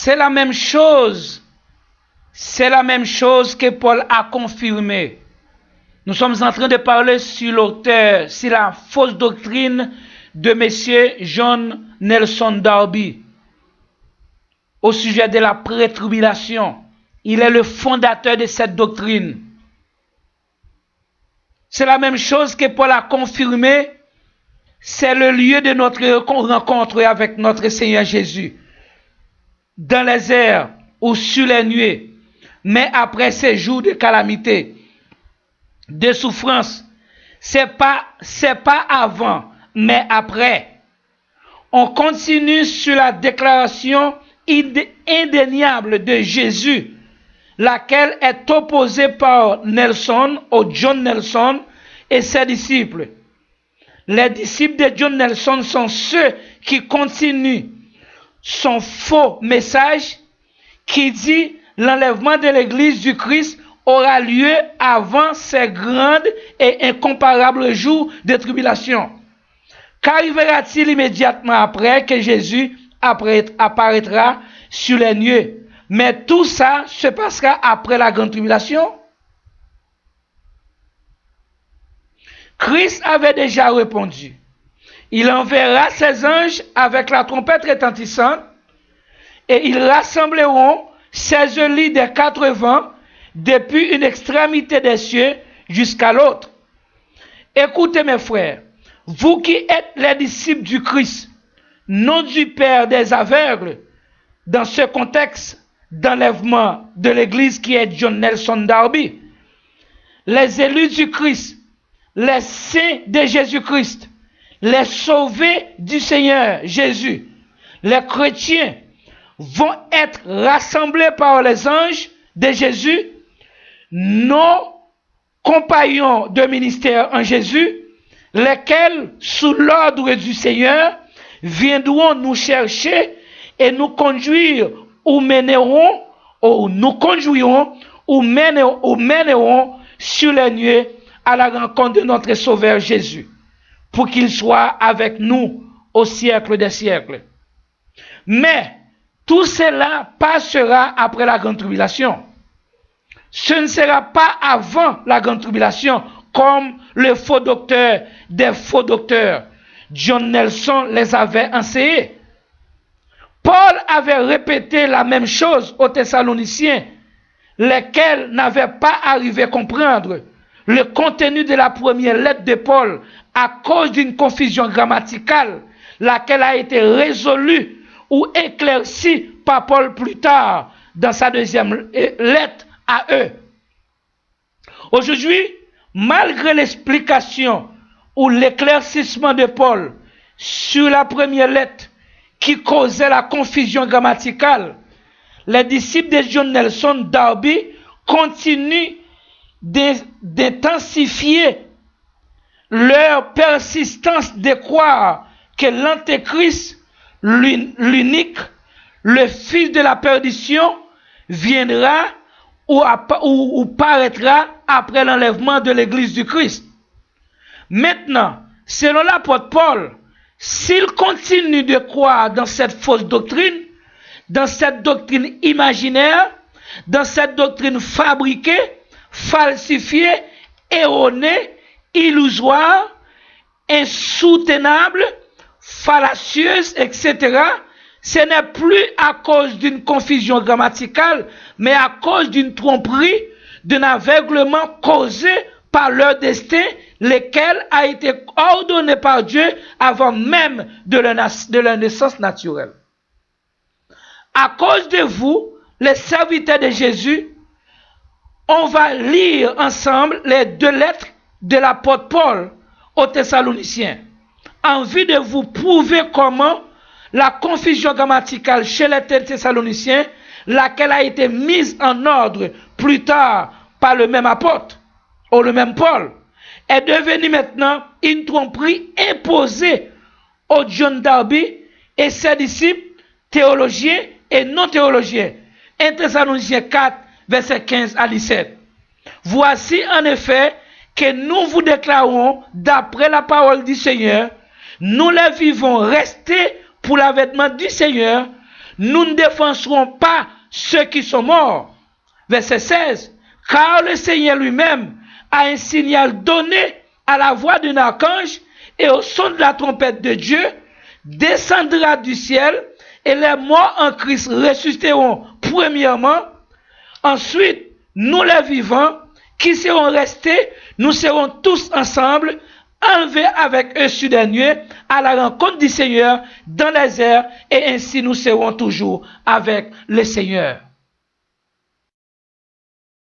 C'est la même chose. C'est la même chose que Paul a confirmé. Nous sommes en train de parler sur l'auteur, sur la fausse doctrine de M. John Nelson Darby au sujet de la pré-tribulation. Il est le fondateur de cette doctrine. C'est la même chose que Paul a confirmé. C'est le lieu de notre rencontre avec notre Seigneur Jésus. Dans les airs ou sur les nuées. Mais après ces jours de calamité, de souffrance, c'est pas avant, mais après. On continue sur la déclaration indéniable de Jésus, laquelle est opposée par Nelson, au John Nelson et ses disciples. Les disciples de John Nelson sont ceux qui continuent son faux message qui dit l'enlèvement de l'Église du Christ aura lieu avant ces grandes et incomparables jours de tribulation. Qu'arrivera-t-il immédiatement après que Jésus apparaîtra sur les nuées? Mais tout ça se passera après la grande tribulation. Christ avait déjà répondu. Il enverra ses anges avec la trompette retentissante et ils rassembleront ses élus des quatre vents depuis une extrémité des cieux jusqu'à l'autre. Écoutez mes frères, vous qui êtes les disciples du Christ, non du Père des aveugles, dans ce contexte d'enlèvement de l'Église qui est John Nelson Darby, les élus du Christ, les saints de Jésus-Christ, les sauvés du Seigneur Jésus, les chrétiens vont être rassemblés par les anges de Jésus, nos compagnons de ministère en Jésus, lesquels, sous l'ordre du Seigneur, viendront nous chercher et nous conduire ou mèneront, ou nous conduiront ou mèneront sur les nuées à la rencontre de notre Sauveur Jésus, pour qu'il soit avec nous au siècle des siècles. Mais tout cela passera après la grande tribulation. Ce ne sera pas avant la grande tribulation, comme le faux docteur des faux docteurs, John Nelson les avait enseigné. Paul avait répété la même chose aux Thessaloniciens, lesquels n'avaient pas arrivé à comprendre le contenu de la première lettre de Paul à cause d'une confusion grammaticale, laquelle a été résolue ou éclaircie par Paul plus tard dans sa deuxième lettre à eux. Aujourd'hui, malgré l'explication ou l'éclaircissement de Paul sur la première lettre qui causait la confusion grammaticale, les disciples de John Nelson Darby continuent d'intensifier leur persistance de croire que l'Antéchrist, l'unique, le fils de la perdition, viendra ou paraîtra après l'enlèvement de l'Église du Christ. Maintenant, selon l'apôtre Paul, s'il continue de croire dans cette fausse doctrine, dans cette doctrine imaginaire, dans cette doctrine fabriquée, falsifiée, erronée, illusoire, insoutenable, fallacieuse, etc., ce n'est plus à cause d'une confusion grammaticale, mais à cause d'une tromperie, d'un aveuglement causé par leur destin, lequel a été ordonné par Dieu avant même de leur naissance naturelle. À cause de vous, les serviteurs de Jésus, on va lire ensemble les deux lettres de l'apôtre Paul aux Thessaloniciens, en vue de vous prouver comment la confusion grammaticale chez les Thessaloniciens, laquelle a été mise en ordre plus tard par le même apôtre, ou le même Paul, est devenue maintenant une tromperie imposée au John Darby et ses disciples, théologiens et non théologiens. 1 Thessaloniciens 4, versets 15 à 17. Voici en effet que nous vous déclarons, d'après la parole du Seigneur, nous les vivons restés pour l'avènement du Seigneur, nous ne défenserons pas ceux qui sont morts. Verset 16. Car le Seigneur lui-même a un signal donné à la voix d'un archange et au son de la trompette de Dieu, descendra du ciel et les morts en Christ ressusciteront premièrement. Ensuite, nous les vivants qui serons restés, nous serons tous ensemble enlevés avec eux sur des nuées à la rencontre du Seigneur dans les airs, et ainsi nous serons toujours avec le Seigneur.